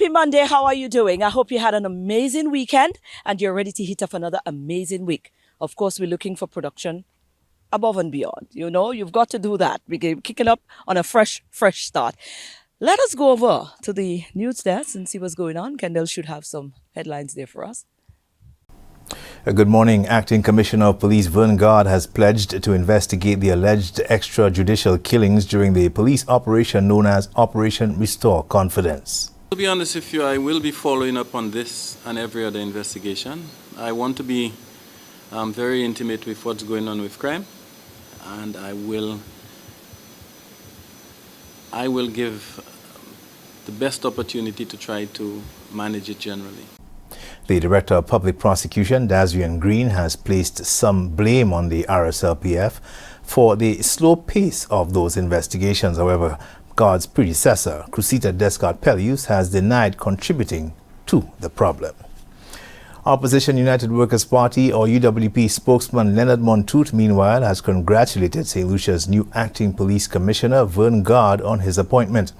Happy Monday. How are you doing? I hope you had an amazing weekend and you're ready to hit off another amazing week. Of course, we're looking for production above and beyond. You know, you've got to do that. We're kicking up on a fresh start. Let us go over to the news desk and see what's going on. Kendall should have some headlines there for us. Good morning. Acting Commissioner of Police Vern Gard has pledged to investigate the alleged extrajudicial killings during the police operation known as Operation Restore Confidence. To be honest with you, I will be following up on this and every other investigation. I want to be very intimate with what's going on with crime, and I will give the best opportunity to try to manage it generally. The Director of Public Prosecution, Dasrian Green, has placed some blame on the RSLPF for the slow pace of those investigations. However, Gard's predecessor, Crusita Descartes-Pellius, has denied contributing to the problem. Opposition United Workers' Party, or UWP, spokesman Leonard Montoute, meanwhile, has congratulated St. Lucia's new acting police commissioner, Vern Gard, on his appointment.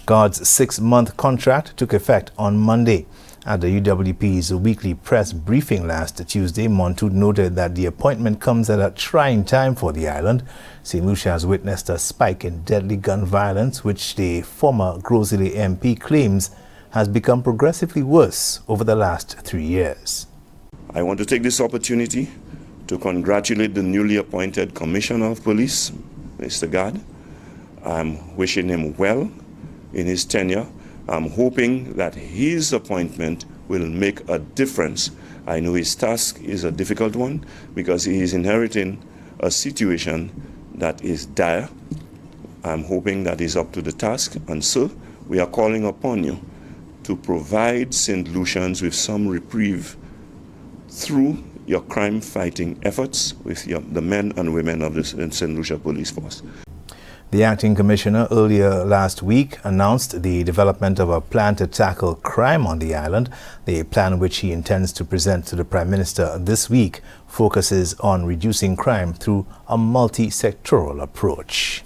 Gard's 6-month contract took effect on Monday. At the UWP's weekly press briefing last Tuesday, Montoute noted that the appointment comes at a trying time for the island. St. Lucia has witnessed a spike in deadly gun violence, which the former Grosile MP claims has become progressively worse over the last 3 years. I want to take this opportunity to congratulate the newly appointed Commissioner of Police, Mr. Gard. I'm wishing him well in his tenure. I'm hoping that his appointment will make a difference. I know his task is a difficult one because he is inheriting a situation that is dire. I'm hoping that he's up to the task, and so we are calling upon you to provide St. Lucians with some reprieve through your crime-fighting efforts with the men and women of the St. Lucia Police Force. The acting commissioner earlier last week announced the development of a plan to tackle crime on the island. The plan, which he intends to present to the Prime Minister this week, focuses on reducing crime through a multi-sectoral approach.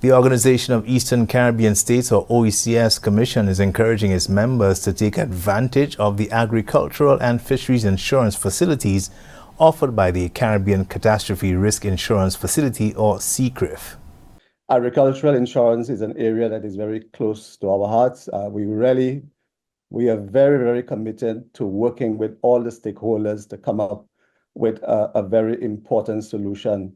The Organization of Eastern Caribbean States, or OECS, Commission is encouraging its members to take advantage of the agricultural and fisheries insurance facilities offered by the Caribbean Catastrophe Risk Insurance Facility, or CCRIF. Agricultural insurance is an area that is very close to our hearts. We are very, very committed to working with all the stakeholders to come up with a very important solution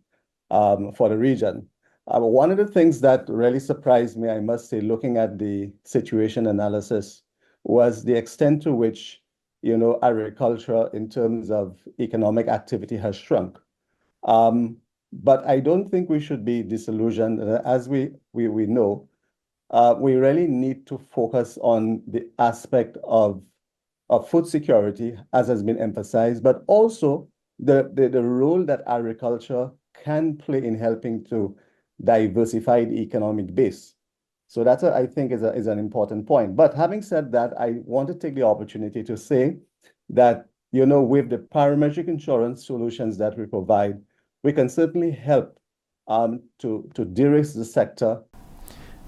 for the region. One of the things that really surprised me, I must say, looking at the situation analysis, was the extent to which, agriculture in terms of economic activity has shrunk. But I don't think we should be disillusioned. As we know, we really need to focus on the aspect of food security, as has been emphasized, but also the role that agriculture can play in helping to diversify the economic base. So that, I think, is an important point. But having said that, I want to take the opportunity to say that, with the parametric insurance solutions that we provide, we can certainly help to de-risk the sector.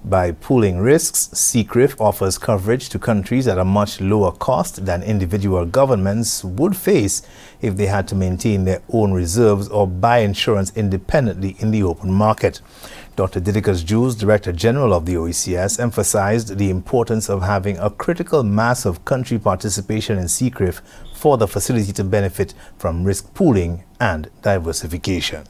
By pooling risks, CCRIF offers coverage to countries at a much lower cost than individual governments would face if they had to maintain their own reserves or buy insurance independently in the open market. Dr. Didicus Jules, Director General of the OECS, emphasized the importance of having a critical mass of country participation in CCRIF for the facility to benefit from risk pooling and diversification.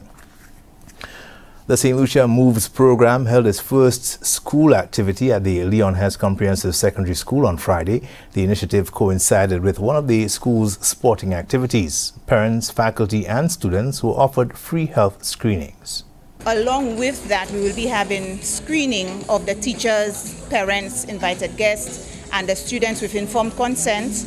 The St. Lucia Moves program held its first school activity at the Leon Hess Comprehensive Secondary School on Friday. The initiative coincided with one of the school's sporting activities. Parents, faculty and students were offered free health screenings. Along with that, we will be having screening of the teachers, parents, invited guests, and the students with informed consent,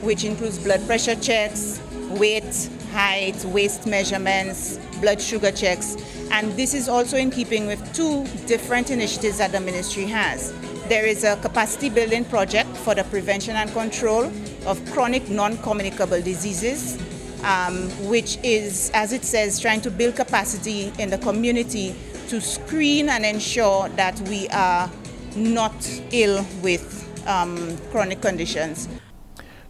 which includes blood pressure checks, weight, height, waist measurements, blood sugar checks. And this is also in keeping with two different initiatives that the ministry has. There is a capacity building project for the prevention and control of chronic non-communicable diseases, which is, as it says, trying to build capacity in the community to screen and ensure that we are not ill with chronic conditions.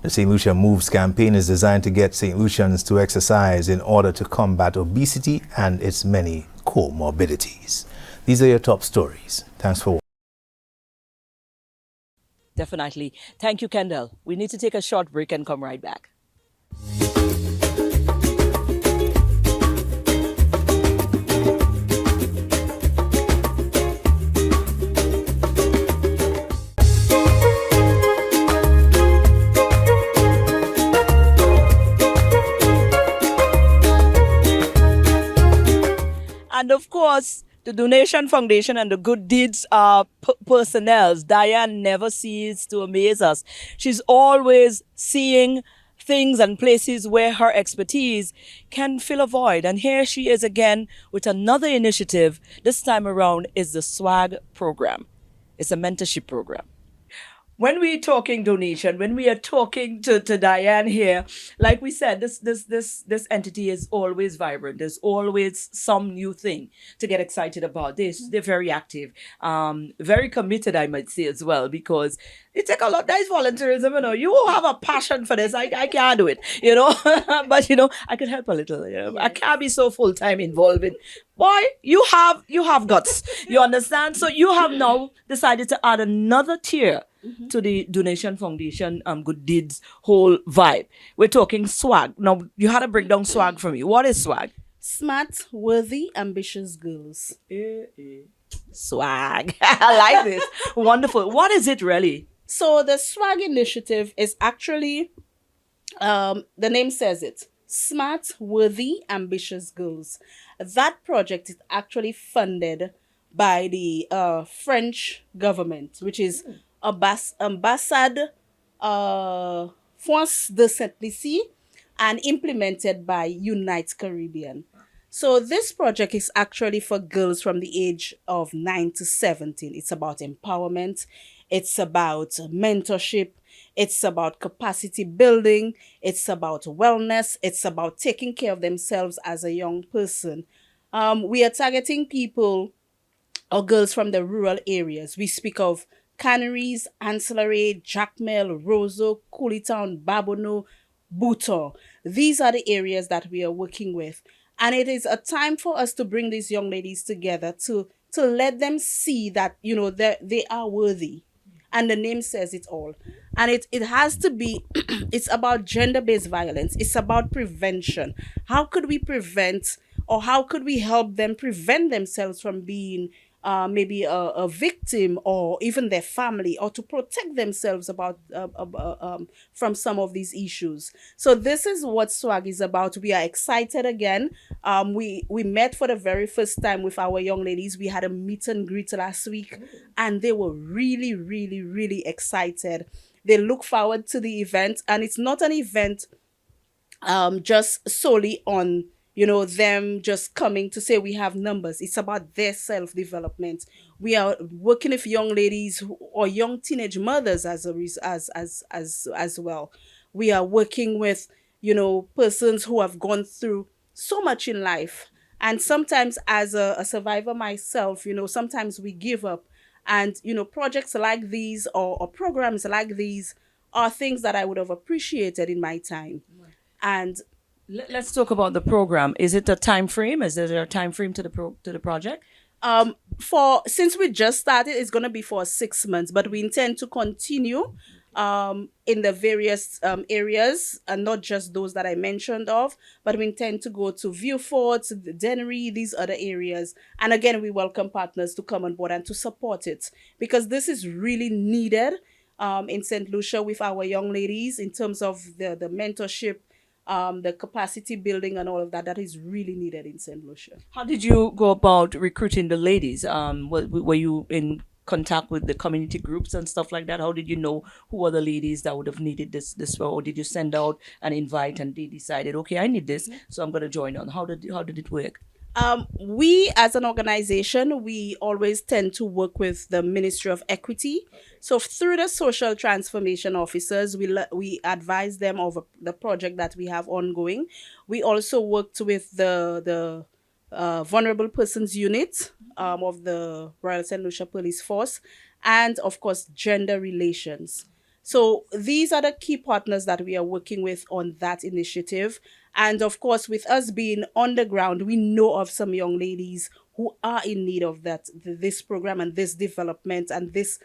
The St. Lucia Moves campaign is designed to get St. Lucians to exercise in order to combat obesity and its many comorbidities. These are your top stories. Thanks for watching. Definitely. Thank you, Kendall. We need to take a short break and come right back. And of course, the Donation Foundation and the Good Deeds personnel. Diane never ceases to amaze us. She's always seeing things and places where her expertise can fill a void. And here she is again with another initiative. This time around is the SWAG program. It's a mentorship program. When we're talking donation, when we are talking to Diane here, like we said, this entity is always vibrant. There's always some new thing to get excited about. They're very active, very committed, I might say as well, because it take a lot. That is volunteerism, you know. You have a passion for this. I can't do it, you know. But you know, I could help a little. You know? Yes. I can't be so full time involved in. Boy, you have guts. You understand? So you have now decided to add another tier to the Donation Foundation Good Deeds whole vibe. We're talking swag. Now, you had to break down swag for me. What is swag? Smart, worthy, ambitious girls. Swag. I like this. Wonderful. What is it really? So the swag initiative is actually, the name says it, smart, worthy, ambitious girls. That project is actually funded by the French government, which is Ambassade France de Saint-Lucie, and implemented by Unite Caribbean. So this project is actually for girls from the age of 9 to 17. It's about empowerment. It's about mentorship. It's about capacity building. It's about wellness. It's about taking care of themselves as a young person. We are targeting people or girls from the rural areas. We speak of Canaries, Ancillary, Jacmel, Roseau, Cooleytown, Babono, Bouton. These are the areas that we are working with. And it is a time for us to bring these young ladies together to let them see that, you know, they are worthy. And the name says it all. And it has to be, it's about gender-based violence. It's about prevention. How could we prevent, or how could we help them prevent themselves from being maybe a victim, or even their family, or to protect themselves about from some of these issues. So this is what SWAG is about. We are excited again. We met for the very first time with our young ladies. We had a meet and greet last week, and they were really, really, really excited. They look forward to the event, and it's not an event just solely on, you know, them just coming to say we have numbers. It's about their self-development. We are working with young ladies or young teenage mothers as well. We are working with, you know, persons who have gone through so much in life. And sometimes as a survivor myself, you know, sometimes we give up. And, you know, projects like these or programs like these are things that I would have appreciated in my time. And let's talk about the program. Is it a time frame? Is there a time frame to the project? Since we just started, it's going to be for 6 months, but we intend to continue in the various areas, and not just those that I mentioned of, but we intend to go to Vieux Fort, the Dennery, these other areas. And again, we welcome partners to come on board and to support it, because this is really needed in St. Lucia with our young ladies in terms of the mentorship, the capacity building and all of that. That is really needed in St. Lucia. How did you go about recruiting the ladies? Were you in contact with the community groups and stuff like that? How did you know who are the ladies that would have needed this, or did you send out an invite and they decided, okay, I need this, so I'm going to join on? How did it work? We as an organization, we always tend to work with the Ministry of Equity. So through the social transformation officers, we advise them of the project that we have ongoing. We also worked with the Vulnerable Persons Unit of the Royal St. Lucia Police Force. and of course, gender relations. So these are the key partners that we are working with on that initiative. And of course, with us being on the ground, we know of some young ladies who are in need of this program and this development and this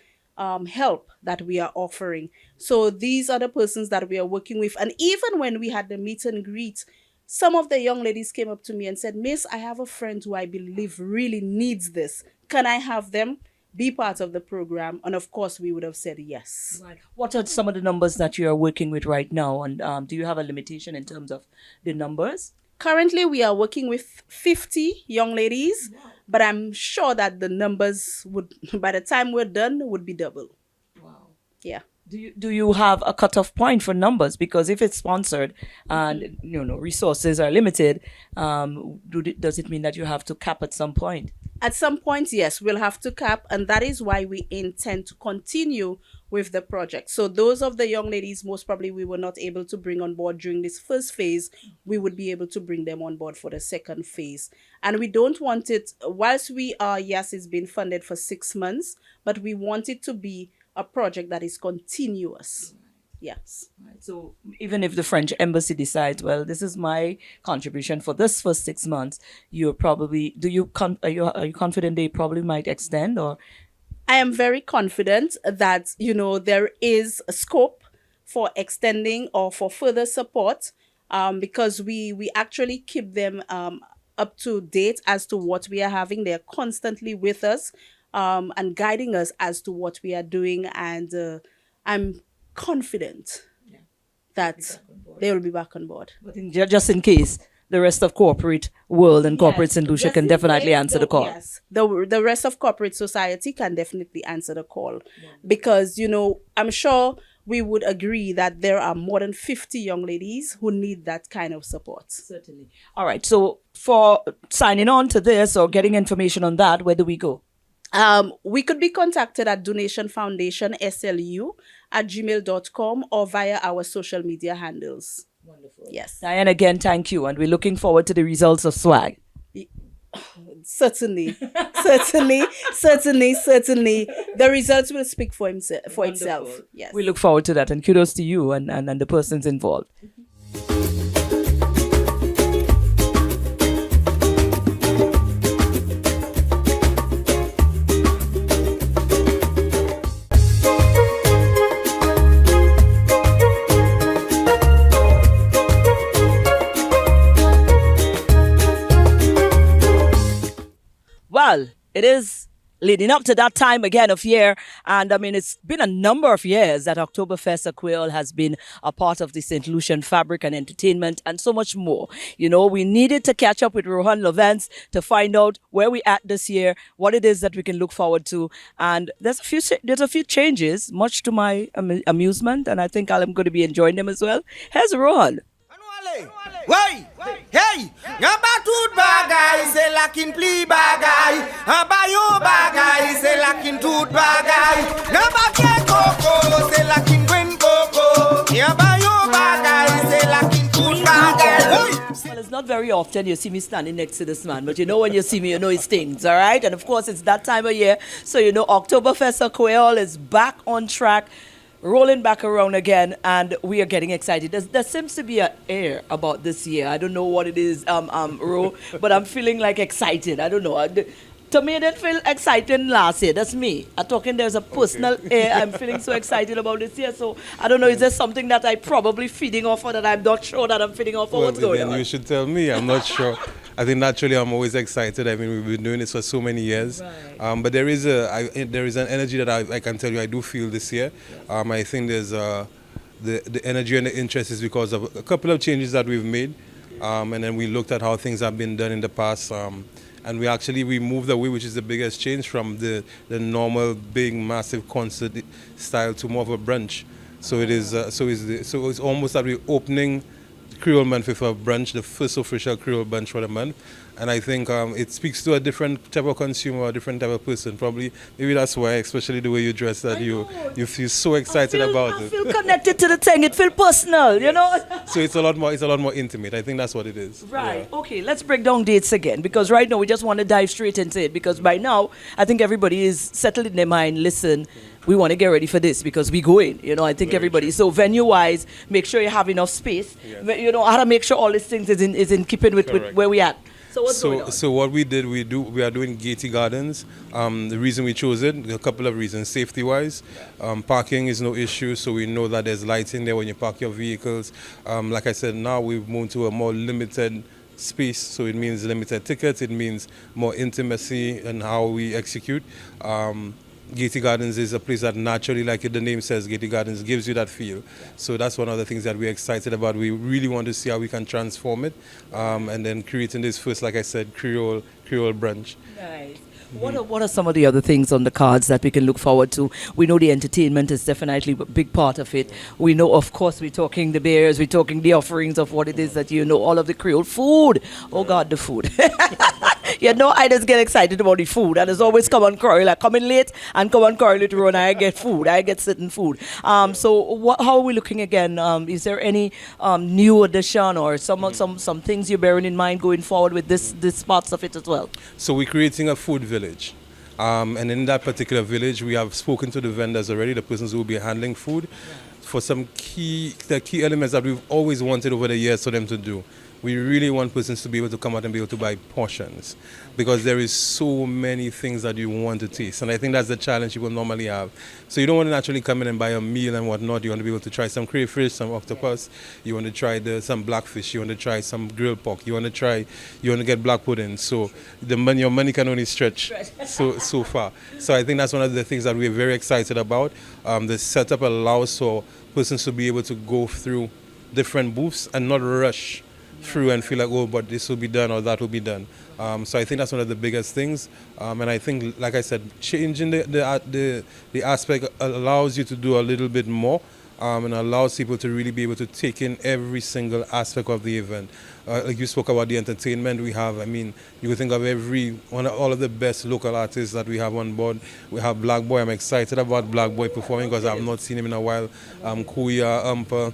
help that we are offering. So these are the persons that we are working with. And even when we had the meet and greet, some of the young ladies came up to me and said, Miss, I have a friend who I believe really needs this. Can I have them be part of the program? And of course, we would have said yes. Right. What are some of the numbers that you are working with right now? And do you have a limitation in terms of the numbers? Currently, we are working with 50 young ladies, but I'm sure that the numbers would, by the time we're done, would be double. Wow. Yeah. Do you have a cutoff point for numbers? Because if it's sponsored and resources are limited, does it mean that you have to cap at some point? At some point, yes, we'll have to cap, and that is why we intend to continue with the project. So those of the young ladies, most probably we were not able to bring on board during this first phase, we would be able to bring them on board for the second phase. And we don't want it, whilst we are, yes, it's been funded for 6 months, but we want it to be a project that is continuous. Yes. Right. So even if the French embassy decides, well, this is my contribution for this first 6 months, you're probably, are you confident they probably might extend? Or I am very confident that, there is a scope for extending or for further support, because we actually keep them up to date as to what we are having. They're constantly with us and guiding us as to what we are doing. And I'm confident that they will be back on board. But just in case, the rest of corporate world and corporate St. Lucia can definitely answer the call. Yes, the rest of corporate society can definitely answer the call, because, I'm sure we would agree that there are more than 50 young ladies who need that kind of support. Certainly. All right. So for signing on to this or getting information on that, where do we go? We could be contacted at donationfoundationslu@gmail.com or via our social media handles. Wonderful. Yes. Diane, again, thank you. And we're looking forward to the results of SWAG. Certainly. Certainly. The results will speak for itself. Yes. We look forward to that. And kudos to you and the persons involved. Well, it is leading up to that time again of year. And I mean, it's been a number of years that Oktoberfest Aquil has been a part of the St. Lucian fabric and entertainment and so much more. We needed to catch up with Rohan Lovens to find out where we at this year, what it is that we can look forward to. And there's a few changes, much to my amusement. And I think I'm going to be enjoying them as well. Here's Rohan. Why? Hey, ngabatut bagay se lakin pli bagay, abayo bagay se lakin tut bagay, ngabake koko se lakin gwen koko, abayo bagay se lakin tut bagay. Well, it's not very often you see me standing next to this man, but when you see me, you know it stings, all right? And of course, it's that time of year, so Oktoberfest Aquil is back on track, rolling back around again, and we are getting excited. There seems to be an air about this year. I don't know what it is, Ro, but I'm feeling like excited. I don't know. To me, I didn't feel exciting last year. That's me. I'm talking, there's a personal air. I'm feeling so excited about this year. So I don't know, is there something that I'm probably feeding off or that I'm not sure that I'm feeding off or what's going on? You should tell me. I'm not sure. I think naturally I'm always excited. I mean, we've been doing this for so many years. Right. But there is an energy that I can tell you I do feel this year. I think there's the energy and the interest is because of a couple of changes that we've made. And then we looked at how things have been done in the past. And we moved away, which is the biggest change from the normal big massive concert style to more of a brunch. So it is so it's almost that we're opening Creole month with a brunch, the first official Creole brunch for the month. And I think it speaks to a different type of consumer, a different type of person. Probably, maybe that's why, especially the way you dress, that you feel so excited about I it. feel connected to the thing. It feels personal, you know. So it's a lot more intimate. I think that's what it is. Right. Okay. Let's break down dates again, because right now we just want to dive straight into it, because by now I think everybody is settled in their mind. Listen, we want to get ready for this because we going. You know, I think everybody. So venue wise, make sure you have enough space. Yes. You know how to make sure all these things is in keeping with Correct. where we at. So what's going on? So what we did, we are doing Gaiety Gardens. The reason we chose it, a couple of reasons. Safety wise, parking is no issue, so we know that there's lighting there when you park your vehicles. Like I said, now we've moved to a more limited space, so it means limited tickets, it means more intimacy in how we execute. Gaiety Gardens is a place that naturally, like the name says, Gaiety Gardens gives you that feel. So that's one of the things that we're excited about. We really want to see how we can transform it, and then creating this first, like I said, Creole brunch. Nice. What are some of the other things on the cards that we can look forward to? We know the entertainment is definitely a big part of it. We know, of course, we're talking the beers, we're talking the offerings of what it is that you know, all of the Creole food. Oh God, the food. You know, I just get excited about the food, and it's always come on Curl. I come in late and come on Curl later on. I get food. I get certain food. So how are we looking again? Is there any new addition or some things you're bearing in mind going forward with this parts of it as well? So we're creating a food village. And in that particular village, we have spoken to the vendors already, the persons who will be handling food, for the key elements that we've always wanted over the years for them to do. We really want persons to be able to come out and be able to buy portions, because there is so many things that you want to taste. And I think that's the challenge people normally have. So you don't want to naturally come in and buy a meal and whatnot. You want to be able to try some crayfish, some octopus. You want to try some blackfish. You want to try some grilled pork. You want to get black pudding. So your money can only stretch so far. So I think that's one of the things that we're very excited about. The setup allows for persons to be able to go through different booths and not rush through and feel like, oh, but this will be done or that will be done. So I think that's one of the biggest things. And I think, like I said, changing the aspect allows you to do a little bit more, and allows people to really be able to take in every single aspect of the event. Like you spoke about the entertainment we have. I mean, you could think of all of the best local artists that we have on board. We have Black Boy. I'm excited about Black Boy performing because I've not seen him in a while. Kuya, Umpa,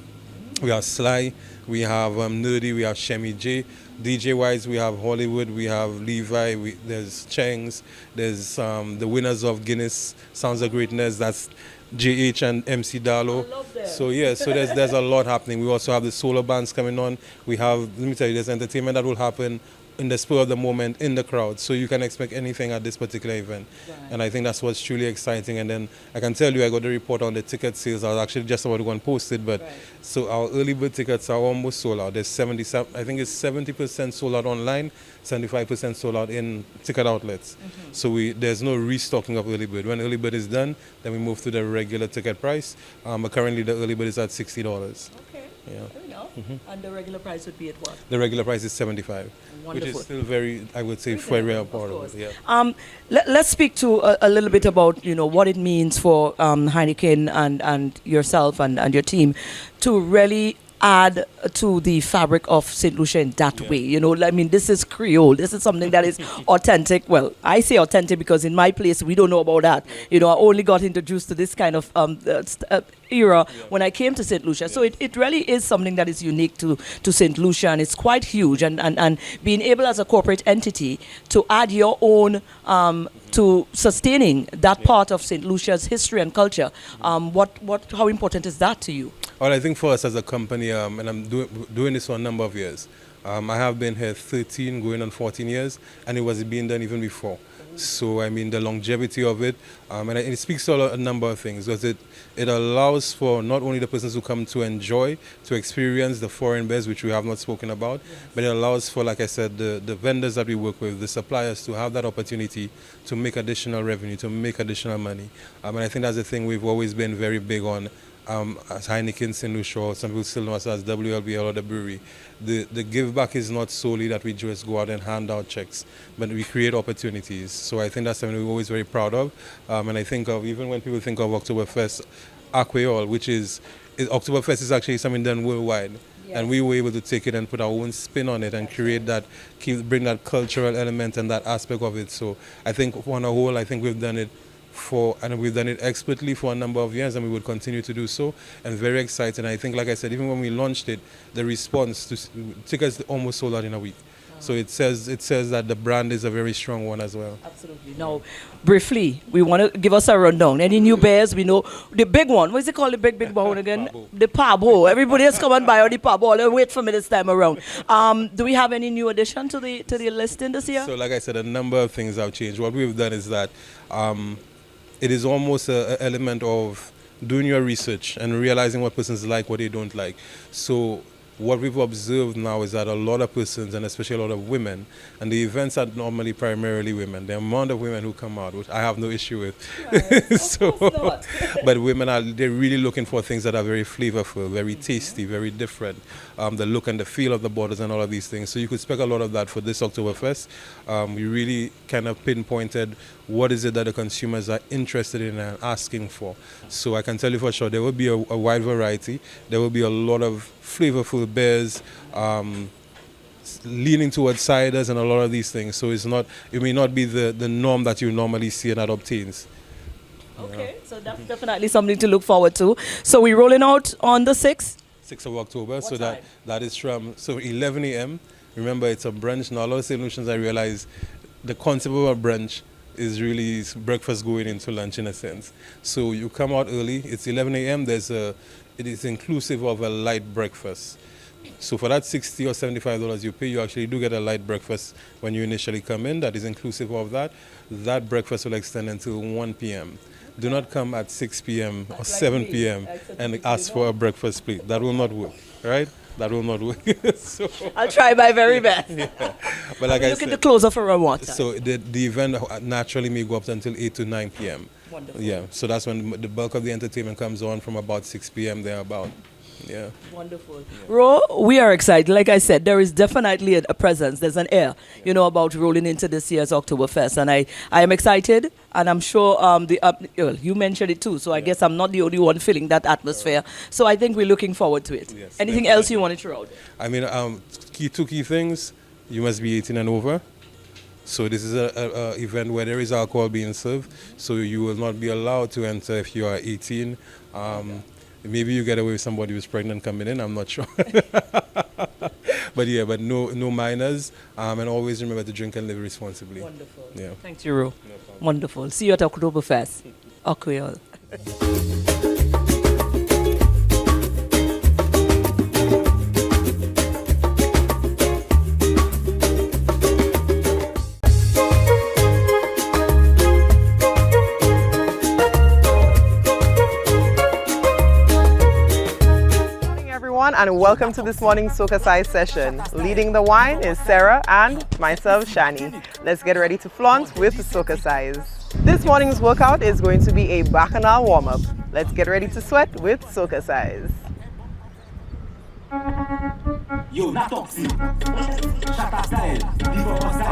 we have Sly. We have Nerdy, we have Shemi J. DJ-wise, we have Hollywood, we have Levi, there's Chengs, there's the winners of Guinness Sounds of Greatness, that's JH and MC Darlow. I love them. So yeah, so there's a lot happening. We also have the solo bands coming on. We have, let me tell you, there's entertainment that will happen in the spur of the moment in the crowd, so you can expect anything at this particular event. Right. And I think that's what's truly exciting. And then I can tell you, I got the report on the ticket sales. I was actually just about to go and post it, but so our early bird tickets are almost sold out. There's 77, I think it's 70% sold out online, 75% sold out in ticket outlets. So there's no restocking of early bird. When early bird is done, then we move to the regular ticket price. But currently the early bird is at $60. Okay. Yeah. There we go. And the regular price would be at what? The regular price is $75. Wonderful. Which is still very, I would say, very important. Yeah. Let's speak to a little bit about, you know, what it means for Heineken and yourself and your team to really add to the fabric of St. Lucia in that way. You know, I mean, this is Creole. This is something that is authentic. Well, I say authentic because in my place, we don't know about that. You know, I only got introduced to this kind of era when I came to St. Lucia. So it really is something that is unique to St. Lucia, and it's quite huge. And being able as a corporate entity to add your own to sustaining that part of St. Lucia's history and culture, how important is that to you? Well, I think for us as a company, and I'm doing this for a number of years. I have been here 13, going on 14 years, and it was being done even before. So, I mean, the longevity of it, and it speaks to a number of things, because it allows for not only the persons who come to enjoy, to experience the foreign beers, which we have not spoken about, but it allows for, like I said, the vendors that we work with, the suppliers, to have that opportunity to make additional revenue, to make additional money. And I think that's the thing we've always been very big on. As Heineken, St. Lucia, some people still know us as WLBL or the brewery. The give back is not solely that we just go out and hand out checks, but we create opportunities. So I think that's something we're always very proud of. And I think of, even when people think of Oktoberfest, Aqueol, which is Oktoberfest is actually something done worldwide. and we were able to take it and put our own spin on it and create that, bring that cultural element and that aspect of it. So I think on a whole, I think we've done it we've done it expertly for a number of years, and we would continue to do so, and very exciting. I think, like I said, even when we launched it, the response to tickets almost sold out in a week. So it says that the brand is a very strong one as well. Absolutely. Now, briefly, we want to give us a rundown. Any new bears? We know the big one. What is it called? The big one again? Pabo. The Pabo. Everybody has come and buy on the Pabo. They'll wait for me this time around. Do we have any new addition to the listing this year? So, like I said, a number of things have changed. What we've done is that it is almost an element of doing your research and realizing what persons like, what they don't like. So what we've observed now is that a lot of persons, and especially a lot of women, and the events are normally primarily women, the amount of women who come out, which I have no issue with. Right. But women they're really looking for things that are very flavorful, very tasty, very different. The look and the feel of the borders and all of these things. So you could expect a lot of that for this Oktoberfest. We really kind of pinpointed what is it that the consumers are interested in and asking for. So I can tell you for sure there will be a wide variety. There will be a lot of flavorful beers, leaning towards ciders and a lot of these things. So it may not be the norm that you normally see and that obtains. Okay, so that's definitely something to look forward to. So we're rolling out on the 6th? 6th of October. What so time? that is from 11 a.m. Remember, it's a brunch. Now, a lot of St. Lucians, I realize the concept of a brunch is really breakfast going into lunch in a sense. So you come out early. It's 11 a.m. It is inclusive of a light breakfast. So for that $60 or $75 you pay, you actually do get a light breakfast when you initially come in. That is inclusive of that. That breakfast will extend until 1 p.m. Do not come at 6 p.m. or 7 p.m. and ask for a breakfast plate. That will not work, right? That will not work. So, I'll try my very best. yeah. But like I Look said, at the close of around what time? so the event naturally may go up until 8 to 9 p.m. Wonderful. Yeah, so that's when the bulk of the entertainment comes on from about 6 p.m. thereabout. Yeah. Wonderful. Ro, we are excited. Like I said, there is definitely a presence. There's an air, about rolling into this year's Oktoberfest. And I am excited, and I'm sure you mentioned it too, so I guess I'm not the only one feeling that atmosphere. So I think we're looking forward to it. Yes, Anything definitely. else you want to throw out? I mean, two key things. You must be 18 and over. So this is a event where there is alcohol being served. So you will not be allowed to enter if you are 18. Maybe you get away with somebody who's pregnant coming in, I'm not sure. But no minors. And always remember to drink and live responsibly. Wonderful. Yeah. Thanks, Ro. No problem. Wonderful. See you at Oktoberfest. Okay, all. And welcome to this morning's SocaCize session. Leading the wine is Sarah and myself, Shani. Let's get ready to flaunt with SocaCize. This morning's workout is going to be a bacchanal warm-up. Let's get ready to sweat with SocaCize.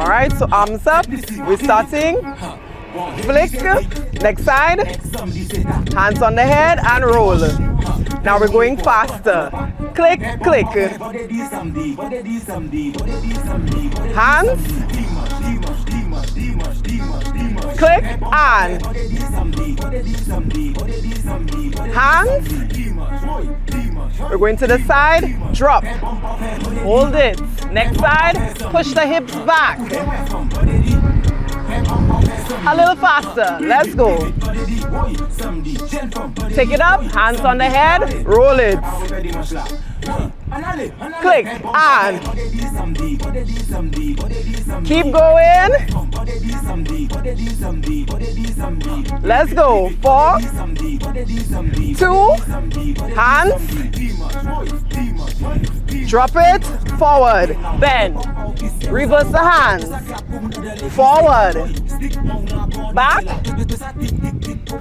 Alright, so arms up. We're starting. Flick, next side, hands on the head and roll. Now we're going faster. Click, click. Hands. Click and. Hands. We're going to the side, drop. Hold it. Next side, push the hips back. A little faster. Let's go. Take it up. Hands on the head. Roll it. Click and keep going. Let's go. 4, 2, hands. Drop it. Forward. Bend. Reverse the hands. Forward. Back.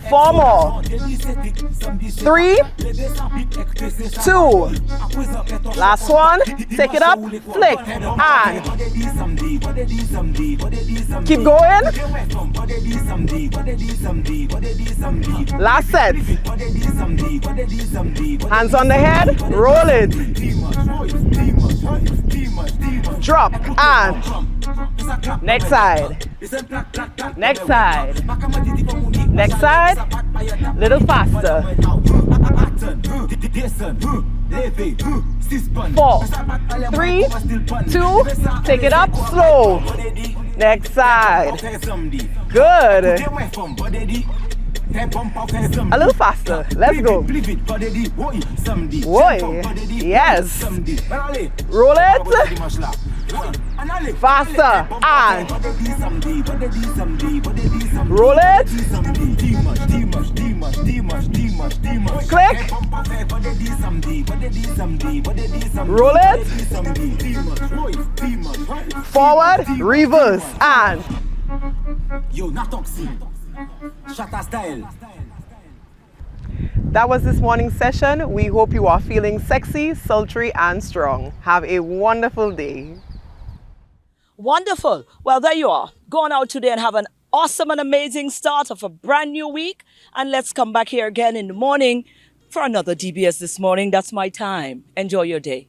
4 more. 3, 2. Last one. Take it up. Flick. And keep going. Last set. Hands on the head. Roll it. Drop and next side. Next side. Next side. Little faster. 4, 3, 2, take it up slow. Next side. Good. A little faster. Let's go. Boy. Yes. Roll it. Faster. And roll it. Click. Roll it. Forward. Reverse. And that was this morning's session. We hope you are feeling sexy, sultry, and strong. Have a wonderful day. Wonderful. Well, there you are. Go on out today and have an awesome and amazing start of a brand new week. And let's come back here again in the morning for another DBS This Morning. That's my time. Enjoy your day.